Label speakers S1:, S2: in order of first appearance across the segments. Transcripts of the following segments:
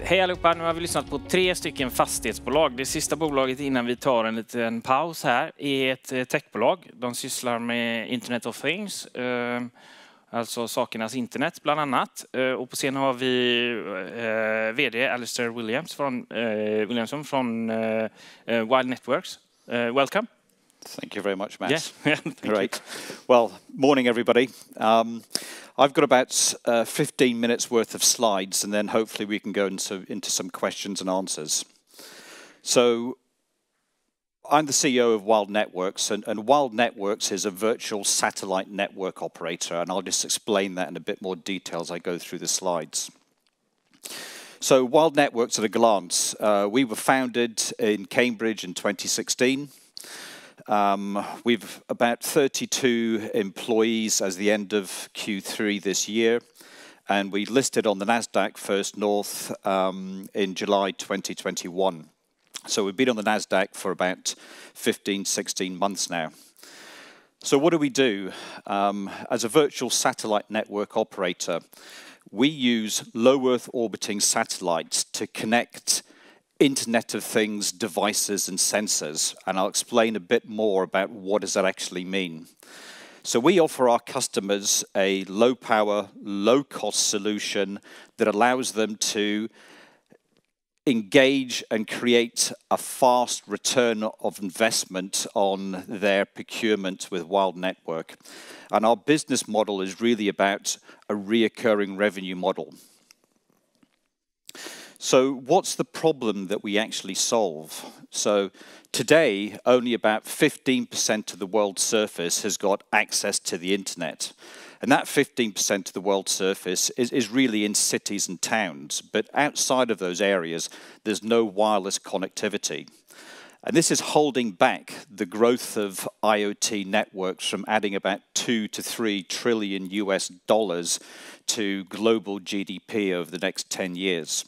S1: Hej allihopa, nu har vi lyssnat på 3 stycken fastighetsbolag. Det sista bolaget innan vi tar en liten paus här är ett techbolag. De sysslar med Internet of Things, alltså sakernas internet bland annat. Och på scenen har vi vd Alastair Williamson från Wyld Networks. Welcome.
S2: Thank you very much, Matt.
S1: Yeah.
S2: Great. Well, morning everybody. I've got about 15 minutes worth of slides, and then hopefully we can go into some questions and answers. So I'm the CEO of Wyld Networks, and Wyld Networks is a virtual satellite network operator, and I'll just explain that in a bit more detail as I go through the slides. So Wyld Networks at a glance. We were founded in Cambridge in 2016. We've about 32 employees as the end of Q3 this year, and we listed on the Nasdaq First North in July 2021. So we've been on the Nasdaq for about 15, 16 months now. So what do? As a virtual satellite network operator, we use low Earth orbiting satellites to connect Internet of Things devices and sensors, and I'll explain a bit more about what does that actually mean. So we offer our customers a low power, low cost solution that allows them to engage and create a fast return of investment on their procurement with Wyld Network. And our business model is really about a reoccurring revenue model. So what's the problem that we actually solve? So today, only about 15% of the world's surface has got access to the internet. And that 15% of the world's surface is really in cities and towns. But outside of those areas, there's no wireless connectivity. And this is holding back the growth of IoT networks from adding about 2 to 3 trillion US dollars to global GDP over the next 10 years.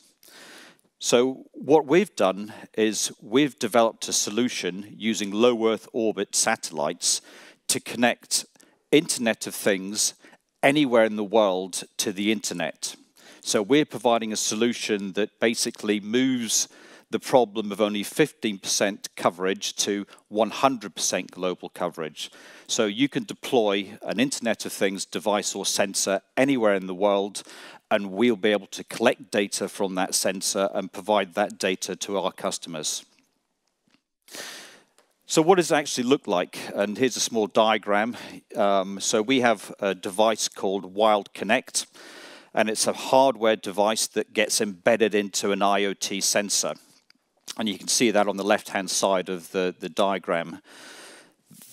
S2: So what we've done is we've developed a solution using low Earth orbit satellites to connect Internet of Things anywhere in the world to the internet. So we're providing a solution that basically moves the problem of only 15% coverage to 100% global coverage. So you can deploy an Internet of Things device or sensor anywhere in the world, and we'll be able to collect data from that sensor and provide that data to our customers. So what does it actually look like? And here's a small diagram. So we have a device called Wyld Connect, and it's a hardware device that gets embedded into an IoT sensor. And you can see that on the left-hand side of the diagram.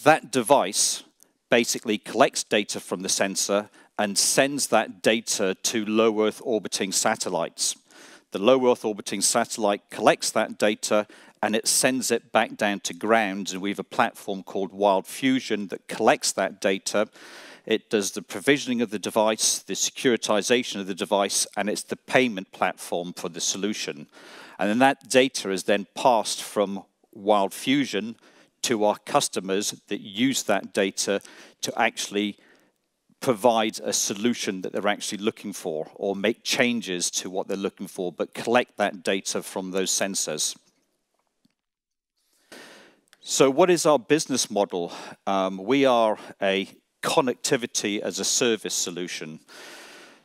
S2: That device basically collects data from the sensor and sends that data to low Earth orbiting satellites. The low Earth orbiting satellite collects that data and it sends it back down to ground, and we have a platform called Wyld Fusion that collects that data. It does the provisioning of the device, the securitization of the device, and it's the payment platform for the solution. And then that data is then passed from Wyld Fusion to our customers that use that data to actually provide a solution that they're actually looking for, or make changes to what they're looking for, but collect that data from those sensors. So what is our business model? We are a connectivity as a service solution.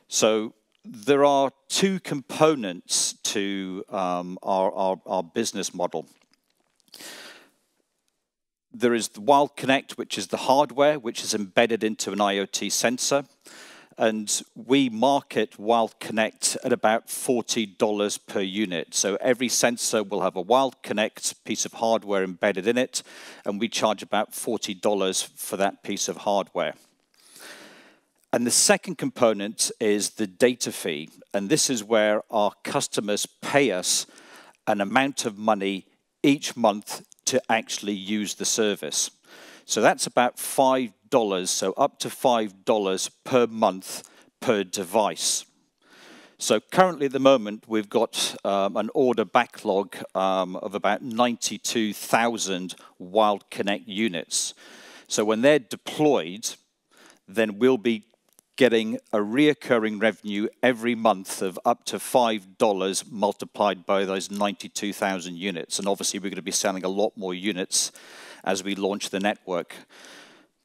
S2: So there are 2 components to our business model. There is the Wyld Connect, which is the hardware, which is embedded into an IoT sensor. And we market Wyld Connect at about $40 per unit. So every sensor will have a Wyld Connect piece of hardware embedded in it, and we charge about $40 for that piece of hardware. And the second component is the data fee. And this is where our customers pay us an amount of money each month to actually use the service. So that's about $5, so up to $5 per month per device. So currently at the moment, we've got an order backlog of about 92,000 Wyld Connect units. So when they're deployed, then we'll be getting a reoccurring revenue every month of up to $5 multiplied by those 92,000 units. And obviously, we're going to be selling a lot more units as we launch the network.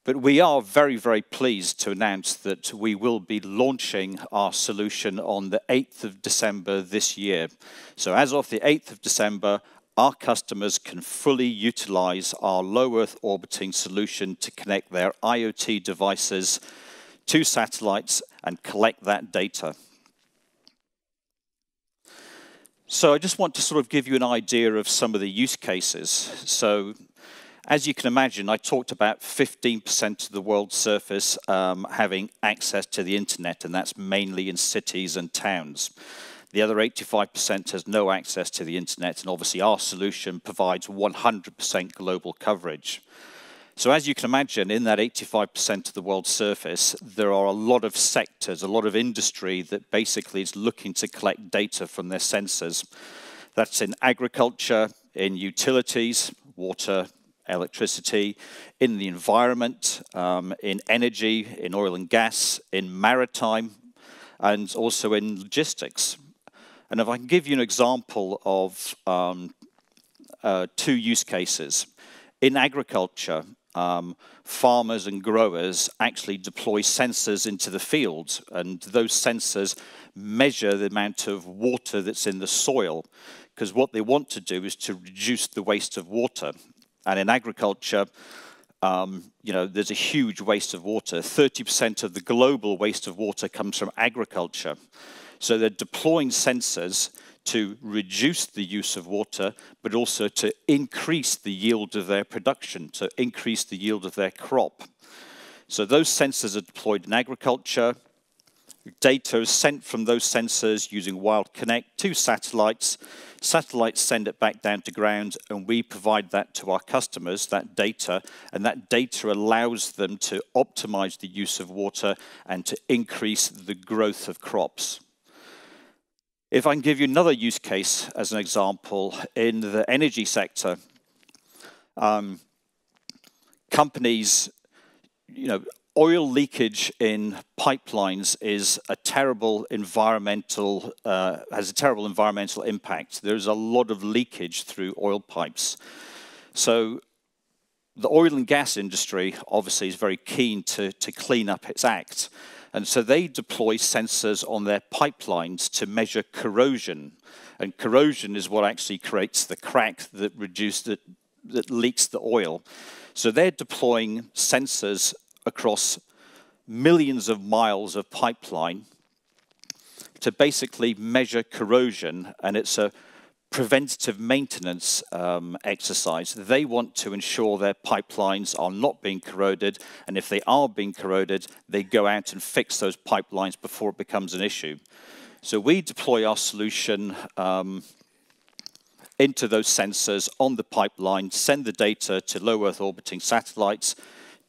S2: But we are very, very pleased to announce that we will be launching our solution on the 8th of December this year. So as of the 8th of December, our customers can fully utilize our low Earth orbiting solution to connect their IoT devices to satellites and collect that data. So I just want to sort of give you an idea of some of the use cases. So as you can imagine, I talked about 15% of the world's surface having access to the internet, and that's mainly in cities and towns. The other 85% has no access to the internet, and obviously our solution provides 100% global coverage. So as you can imagine, in that 85% of the world's surface, there are a lot of sectors, a lot of industry that basically is looking to collect data from their sensors. That's in agriculture, in utilities, water, electricity, in the environment, in energy, in oil and gas, in maritime, and also in logistics. And if I can give you an example of two use cases. In agriculture, farmers and growers actually deploy sensors into the fields, and those sensors measure the amount of water that's in the soil, because what they want to do is to reduce the waste of water. And in agriculture, there's a huge waste of water. 30% of the global waste of water comes from agriculture. So they're deploying sensors to reduce the use of water, but also to increase the yield of their production, to increase the yield of their crop. So those sensors are deployed in agriculture. Data is sent from those sensors using Wyld Connect to satellites. Satellites send it back down to ground, and we provide that to our customers, that data, and that data allows them to optimize the use of water and to increase the growth of crops. If I can give you another use case as an example, in the energy sector, companies, oil leakage in pipelines is a terrible environmental, has a terrible environmental impact. There's a lot of leakage through oil pipes. So the oil and gas industry obviously is very keen to clean up its act. And so they deploy sensors on their pipelines to measure corrosion. And corrosion is what actually creates the crack that leaks the oil. So they're deploying sensors across millions of miles of pipeline to basically measure corrosion, and it's a preventative maintenance exercise. They want to ensure their pipelines are not being corroded, and if they are being corroded, they go out and fix those pipelines before it becomes an issue. So we deploy our solution into those sensors on the pipeline, send the data to low Earth orbiting satellites.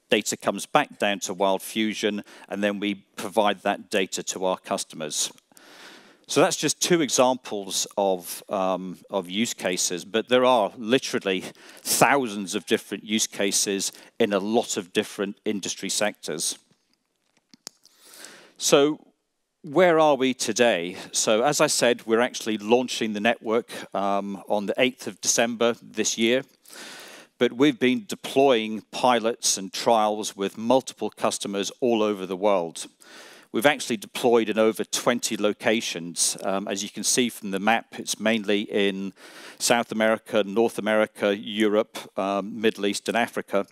S2: Data comes back down to Wyld Fusion, and then we provide that data to our customers. So that's just two examples of use cases, but there are literally thousands of different use cases in a lot of different industry sectors. So where are we today? So as I said, we're actually launching the network on the 8th of December this year. But we've been deploying pilots and trials with multiple customers all over the world. We've actually deployed in over 20 locations. As you can see from the map, it's mainly in South America, North America, Europe, Middle East, and Africa.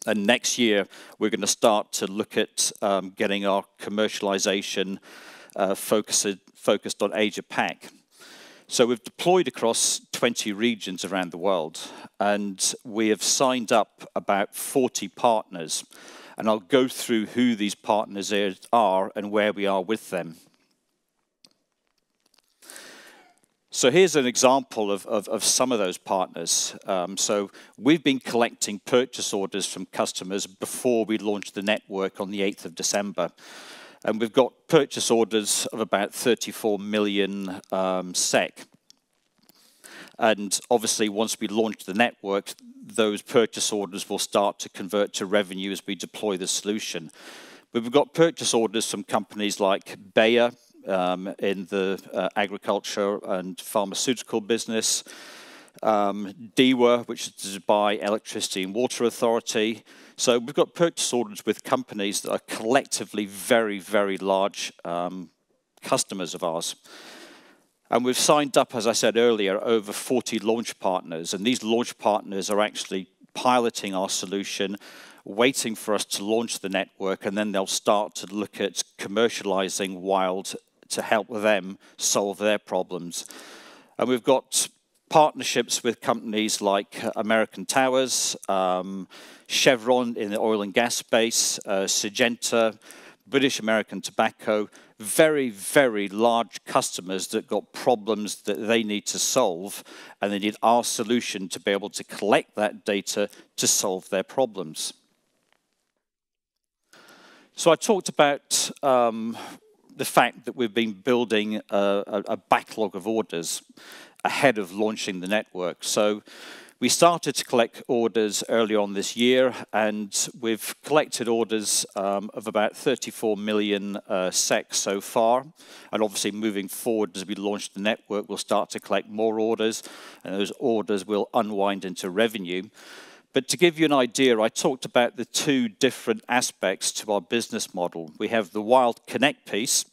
S2: And next year, we're going to start to look at getting our commercialization focused on Asia-Pac. So we've deployed across 20 regions around the world, and we have signed up about 40 partners. And I'll go through who these partners are and where we are with them. So here's an example of some of those partners. So we've been collecting purchase orders from customers before we launched the network on the 8th of December. And we've got purchase orders of about 34 million SEK. And obviously, once we launch the network, those purchase orders will start to convert to revenue as we deploy the solution. But we've got purchase orders from companies like Bayer in the agriculture and pharmaceutical business, DEWA, which is the Dubai Electricity and Water Authority. So we've got purchase orders with companies that are collectively very, very large customers of ours. And we've signed up, as I said earlier, over 40 launch partners. And these launch partners are actually piloting our solution, waiting for us to launch the network, and then they'll start to look at commercializing Wyld to help them solve their problems. And we've got partnerships with companies like American Towers, Chevron in the oil and gas space, Syngenta, British American Tobacco, very, very large customers that got problems that they need to solve, and they need our solution to be able to collect that data to solve their problems. So I talked about the fact that we've been building a backlog of orders ahead of launching the network. So we started to collect orders early on this year, and we've collected orders of about 34 million SEK so far. And obviously moving forward as we launch the network, we'll start to collect more orders, and those orders will unwind into revenue. But to give you an idea, I talked about the two different aspects to our business model. We have the Wyld Connect piece,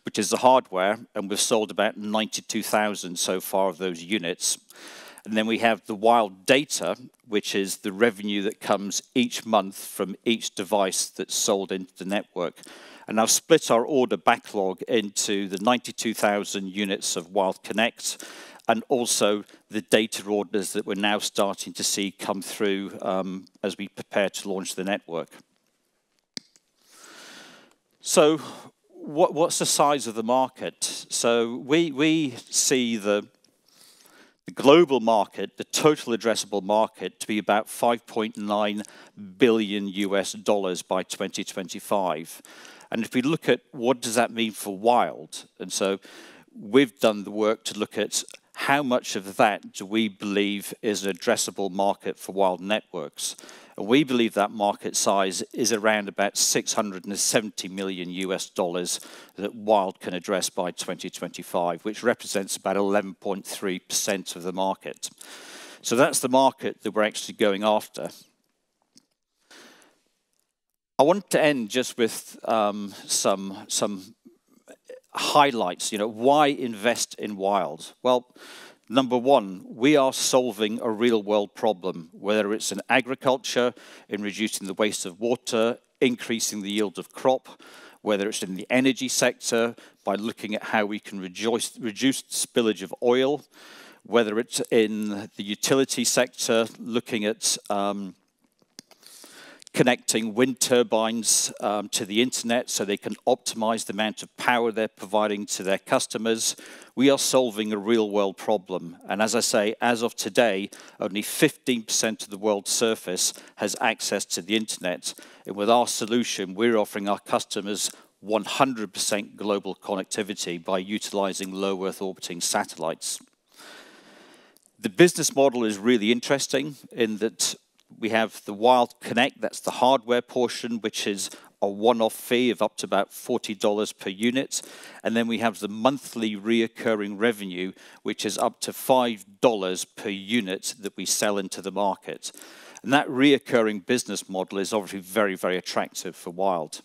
S2: which is the hardware, and we've sold about 92,000 so far of those units. And then we have the Wyld Data, which is the revenue that comes each month from each device that's sold into the network. And I've split our order backlog into the 92,000 units of Wyld Connect, and also the data orders that we're now starting to see come through as we prepare to launch the network. So what's the size of the market? So we see the global market, the total addressable market, to be about $5.9 billion by 2025. And if we look at what does that mean for Wyld, and so we've done the work to look at how much of that do we believe is an addressable market for Wyld Networks. And we believe that market size is around about $670 million that Wyld can address by 2025, which represents about 11.3% of the market. So that's the market that we're actually going after. I want to end just with some highlights. Why invest in Wyld? Well, number one, we are solving a real-world problem, whether it's in agriculture, in reducing the waste of water, increasing the yield of crop, whether it's in the energy sector, by looking at how we can reduce spillage of oil, whether it's in the utility sector, looking at connecting wind turbines to the internet so they can optimize the amount of power they're providing to their customers. We are solving a real-world problem. And as I say, as of today, only 15% of the world's surface has access to the internet. And with our solution, we're offering our customers 100% global connectivity by utilizing low Earth orbiting satellites. The business model is really interesting in that we have the Wyld Connect, that's the hardware portion, which is a one-off fee of up to about $40 per unit. And then we have the monthly reoccurring revenue, which is up to $5 per unit that we sell into the market. And that reoccurring business model is obviously very, very attractive for Wyld.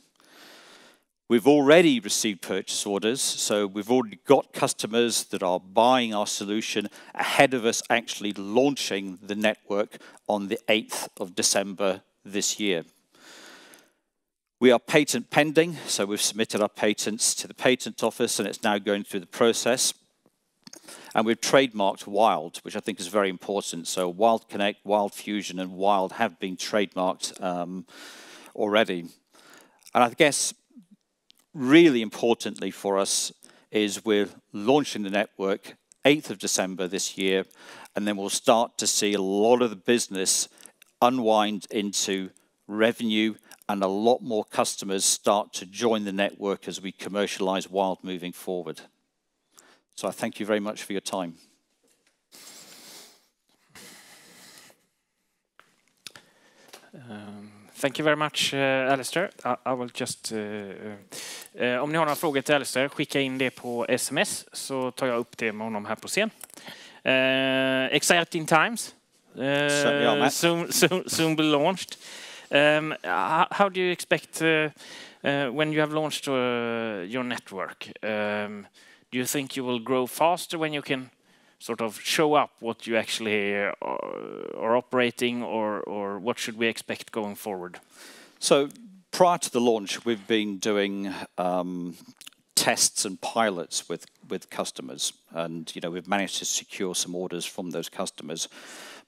S2: We've already received purchase orders, so we've already got customers that are buying our solution ahead of us actually launching the network on the 8th of December this year. We are patent pending, so we've submitted our patents to the patent office and it's now going through the process. And we've trademarked Wyld, which I think is very important. So Wyld Connect, Wyld Fusion and Wyld have been trademarked already. And I guess really importantly for us is we're launching the network 8th of December this year, and then we'll start to see a lot of the business unwind into revenue and a lot more customers start to join the network as we commercialize Wyld moving forward. So I thank you very much for your time.
S1: Thank you very much, Alastair. I will just... om ni har några frågor till Alastair, skicka in det på sms så tar jag upp det med honom här på scen. Exciting times. Soon be launched. How do you expect when you have launched your network? Do you think you will grow faster when you can sort of show up what you actually are operating, or what should we expect going forward?
S2: So prior to the launch, we've been doing tests and pilots with customers, and we've managed to secure some orders from those customers.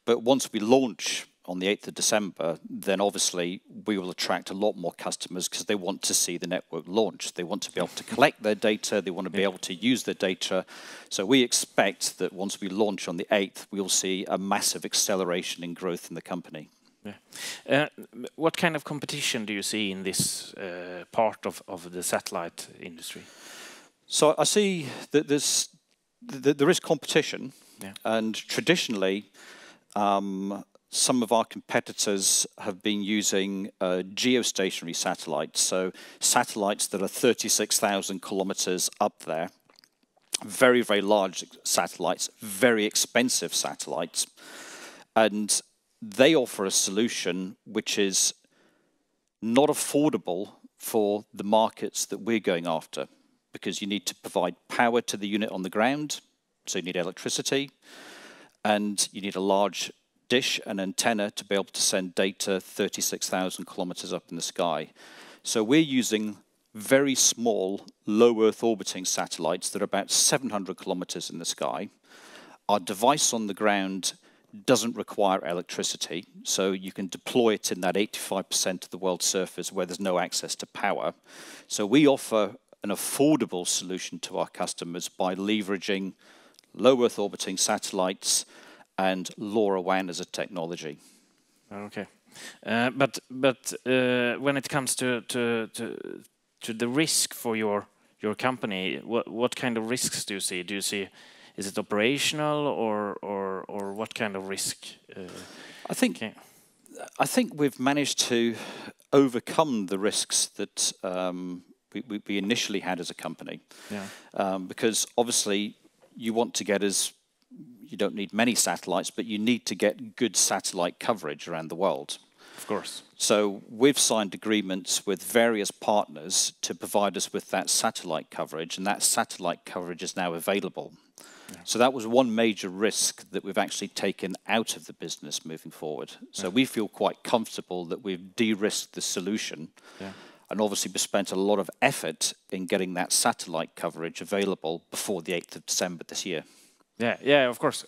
S2: But once we launch on the 8th of December, then obviously we will attract a lot more customers because they want to see the network launch. They want to be able to collect their data. They want to be able to use their data. So we expect that once we launch on the 8th, we'll see a massive acceleration in growth in the company.
S1: Yeah. What kind of competition do you see in this part of the satellite industry?
S2: So I see that there is competition, and traditionally, some of our competitors have been using geostationary satellites, so satellites that are 36,000 kilometers up there, very, very large satellites, very expensive satellites, and they offer a solution which is not affordable for the markets that we're going after, because you need to provide power to the unit on the ground, so you need electricity, and you need a large dish and antenna to be able to send data 36,000 kilometers up in the sky. So we're using very small, low Earth orbiting satellites that are about 700 kilometers in the sky. Our device on the ground doesn't require electricity, so you can deploy it in that 85% of the world's surface where there's no access to power. So we offer an affordable solution to our customers by leveraging low Earth orbiting satellites and LoRaWAN as a technology.
S1: Okay, but when it comes to the risk for your company, what kind of risks do you see? Do you see, is it operational or what kind of risk?
S2: I think we've managed to overcome the risks that we initially had as a company. Yeah. Because obviously you want to get you don't need many satellites, but you need to get good satellite coverage around the world.
S1: Of course.
S2: So we've signed agreements with various partners to provide us with that satellite coverage, and that satellite coverage is now available. Yeah. So that was one major risk that we've actually taken out of the business moving forward. So we feel quite comfortable that we've de-risked the solution. Yeah. And obviously we spent a lot of effort in getting that satellite coverage available before the 8th of December this year.
S1: Yeah, of course.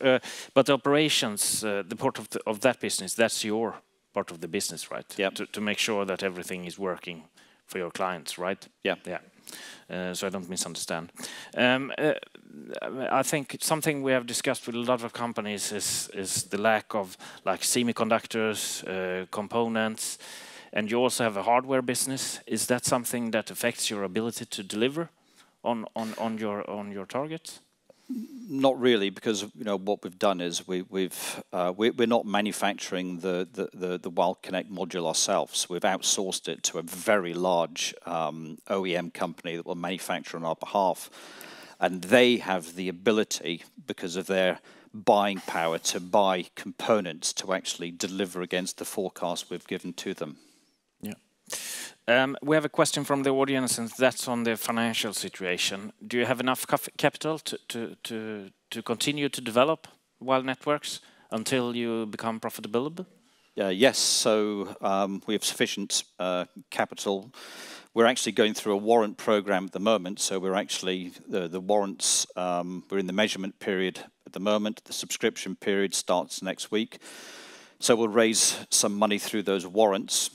S1: But the operations, the part of that business, that's your part of the business, right?
S2: Yeah.
S1: To make sure that everything is working for your clients, right?
S2: Yeah.
S1: Yeah. So I don't misunderstand. I think something we have discussed with a lot of companies is the lack of like semiconductors, components, and you also have a hardware business. Is that something that affects your ability to deliver on your targets?
S2: Not really, because what we've done is we're not manufacturing the Wyld Connect module ourselves. We've outsourced it to a very large OEM company that will manufacture on our behalf, and they have the ability, because of their buying power, to buy components to actually deliver against the forecast we've given to them.
S1: Yeah. We have a question from the audience, and that's on the financial situation. Do you have enough capital to continue to develop Wyld Networks until you become profitable?
S2: Yes, so we have sufficient capital. We're actually going through a warrant program at the moment, so we're actually, the warrants, we're in the measurement period at the moment. The subscription period starts next week. So we'll raise some money through those warrants.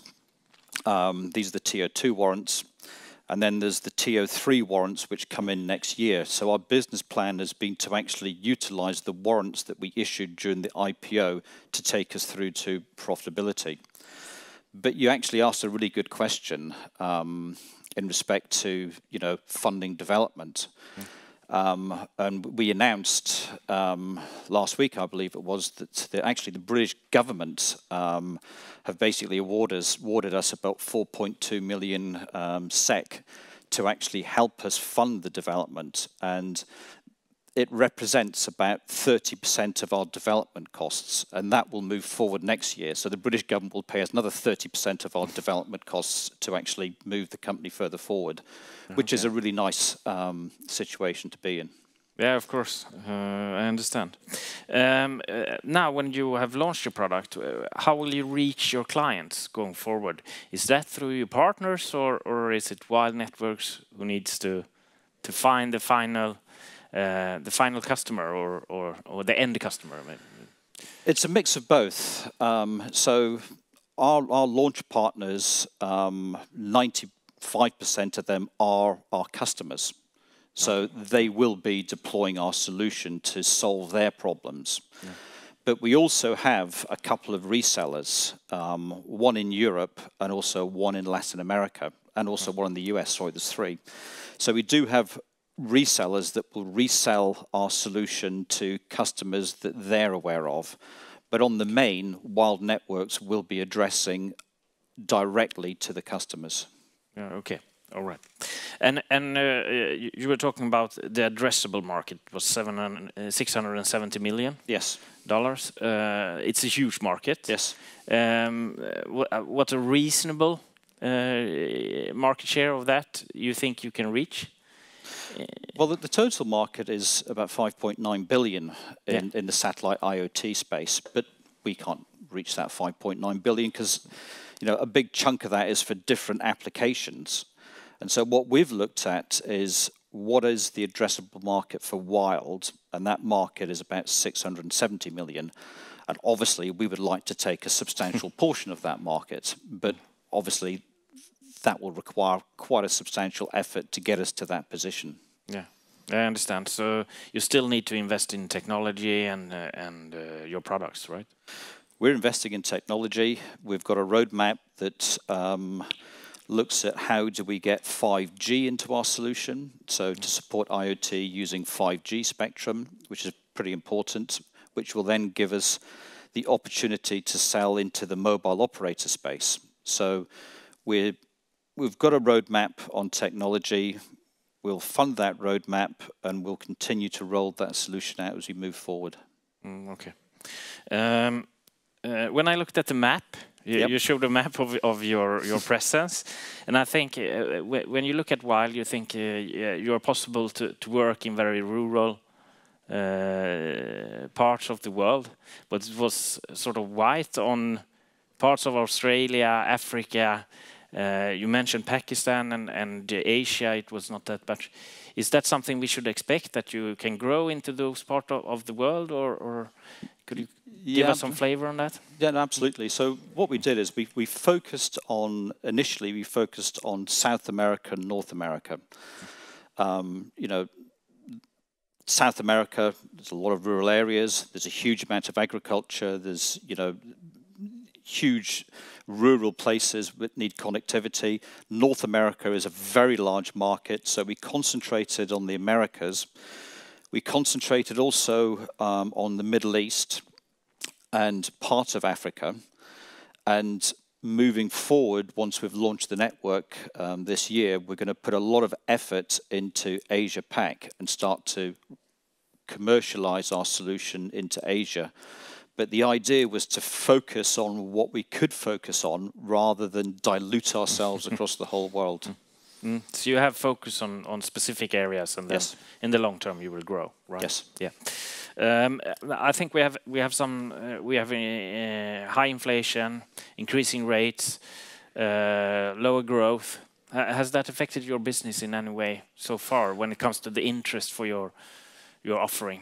S2: These are the TO2 warrants, and then there's the TO3 warrants which come in next year. So our business plan has been to actually utilize the warrants that we issued during the IPO to take us through to profitability. But you actually asked a really good question in respect to, you know, funding development. And we announced last week, I believe it was, that actually the British government have basically awarded us about 4.2 million SEK to actually help us fund the development. And it represents about 30% of our development costs, and that will move forward next year. So the British government will pay us another 30% of our development costs to actually move the company further forward, which is a really nice situation to be in.
S1: Yeah, of course, I understand. Now, when you have launched your product, how will you reach your clients going forward? Is that through your partners, or is it Wyld Networks who needs to find the final customer or the end customer? Maybe?
S2: It's a mix of both. So our launch partners, 95% of them are our customers. So they will be deploying our solution to solve their problems. Yeah. But we also have a couple of resellers, one in Europe and also one in Latin America, and also one in the US. Sorry, there's 3. So we do have resellers that will resell our solution to customers that they're aware of. But on the main, Wyld Networks will be addressing directly to the customers.
S1: Yeah, okay, all right. And you were talking about the addressable market was $670 million.
S2: Yes.
S1: It's a huge market.
S2: Yes.
S1: What a reasonable market share of that you think you can reach?
S2: Well, the total market is about 5.9 billion in the satellite IoT space, but we can't reach that 5.9 billion because, you know, a big chunk of that is for different applications. And so what we've looked at is what is the addressable market for Wyld, and that market is about 670 million. And obviously, we would like to take a substantial portion of that market, but obviously, that will require quite a substantial effort to get us to that position.
S1: Yeah, I understand. So you still need to invest in technology and your products, right?
S2: We're investing in technology. We've got a roadmap that looks at how do we get 5G into our solution. So to support IoT using 5G spectrum, which is pretty important, which will then give us the opportunity to sell into the mobile operator space. So we've got a roadmap on technology. We'll fund that roadmap and we'll continue to roll that solution out as we move forward.
S1: Okay. When I looked at the map, you showed a map of your presence, and I think when you look at Wyld, you think you're possible to work in very rural parts of the world, but it was sort of white on parts of Australia, Africa. You mentioned Pakistan and Asia. It was not that much. Is that something we should expect, that you can grow into those parts of the world, or could you give us some flavor on that?
S2: Yeah, no, absolutely. So what we did is we focused on, initially we focused on South America and North America. You know, South America, there's a lot of rural areas. There's a huge amount of agriculture. There's, you know, huge rural places that need connectivity. North America is a very large market, so we concentrated on the Americas. We concentrated also on the Middle East and parts of Africa. And moving forward, once we've launched the network this year, we're going to put a lot of effort into Asia Pac and start to commercialize our solution into Asia. But the idea was to focus on what we could focus on rather than dilute ourselves across the whole world.
S1: So you have focus on specific areas, and then in the long term you will grow, right?
S2: Yes.
S1: Yeah. I think we have high inflation, increasing rates, lower growth. Has that affected your business in any way so far when it comes to the interest for your offering?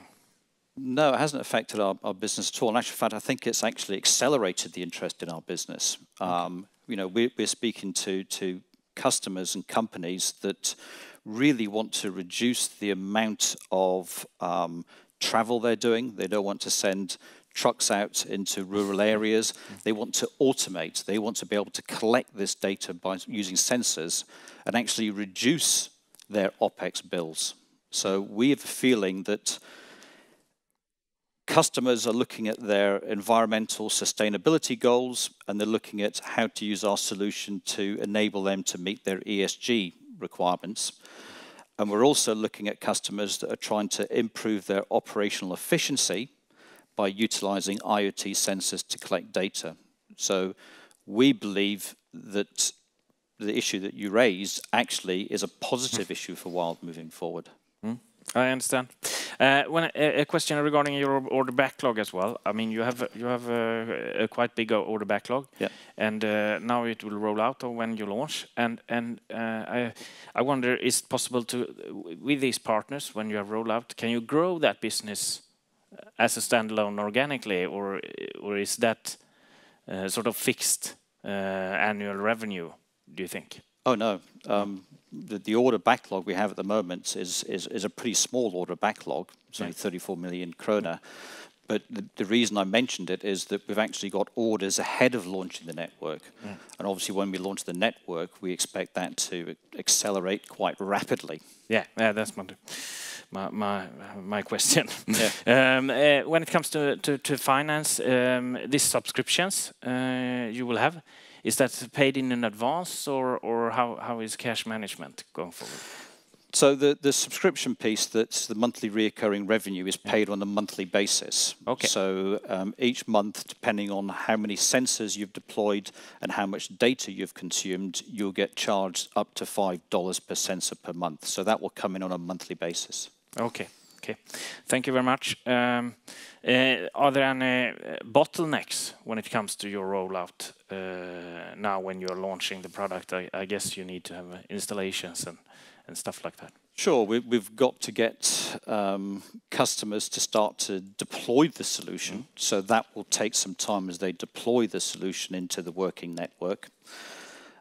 S2: No, it hasn't affected our business at all. In actual fact, I think it's actually accelerated the interest in our business. You know, we're speaking to customers and companies that really want to reduce the amount of travel they're doing. They don't want to send trucks out into rural areas. They want to automate. They want to be able to collect this data by using sensors and actually reduce their OpEx bills. So we have a feeling that customers are looking at their environmental sustainability goals, and they're looking at how to use our solution to enable them to meet their ESG requirements. And we're also looking at customers that are trying to improve their operational efficiency by utilizing IoT sensors to collect data. So we believe that the issue that you raised actually is a positive issue for Wyld moving forward.
S1: I understand. A question regarding your order backlog as well. I mean, you have a quite big order backlog,
S2: yeah.
S1: And now it will roll out when you launch. And I wonder, is it possible to, with these partners, when you have rolled out, can you grow that business as a standalone organically, or is that sort of fixed annual revenue, do you think?
S2: Oh no. The order backlog we have at the moment is a pretty small order backlog. It's only 34 million krona. But the reason I mentioned it is that we've actually got orders ahead of launching the network. And obviously when we launch the network, we expect that to accelerate quite rapidly. Yeah,
S1: that's my question. Yeah. When it comes to finance, these subscriptions you will have, is that paid in advance, or how is cash management going forward?
S2: So the subscription piece, that's the monthly reoccurring revenue, is paid on a monthly basis.
S1: Okay.
S2: So each month, depending on how many sensors you've deployed and how much data you've consumed, you'll get charged up to $5 per sensor per month. So that will come in on a monthly basis.
S1: Okay. Okay. Thank you very much. Are there any bottlenecks when it comes to your rollout now when you're launching the product? I guess you need to have installations and stuff like that.
S2: Sure, we've got to get customers to start to deploy the solution. So that will take some time as they deploy the solution into the working network.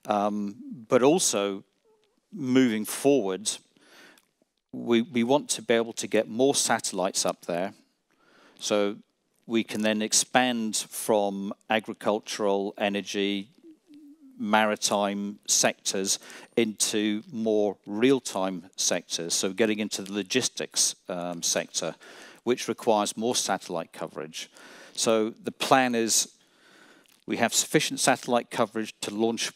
S2: But also, moving forward, we want to be able to get more satellites up there, so we can then expand from agricultural, energy, maritime sectors into more real-time sectors, so getting into the logistics sector, which requires more satellite coverage. So the plan is we have sufficient satellite coverage to launch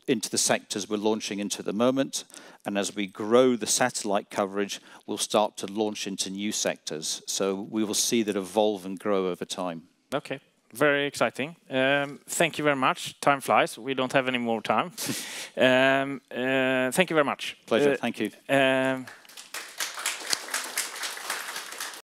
S2: into the sectors we're launching into at the moment, and as we grow the satellite coverage, we'll start to launch into new sectors. So we will see that evolve and grow over time.
S1: Okay. Very exciting. Thank you very much. Time flies. We don't have any more time. Thank you very much.
S2: Pleasure. Thank you.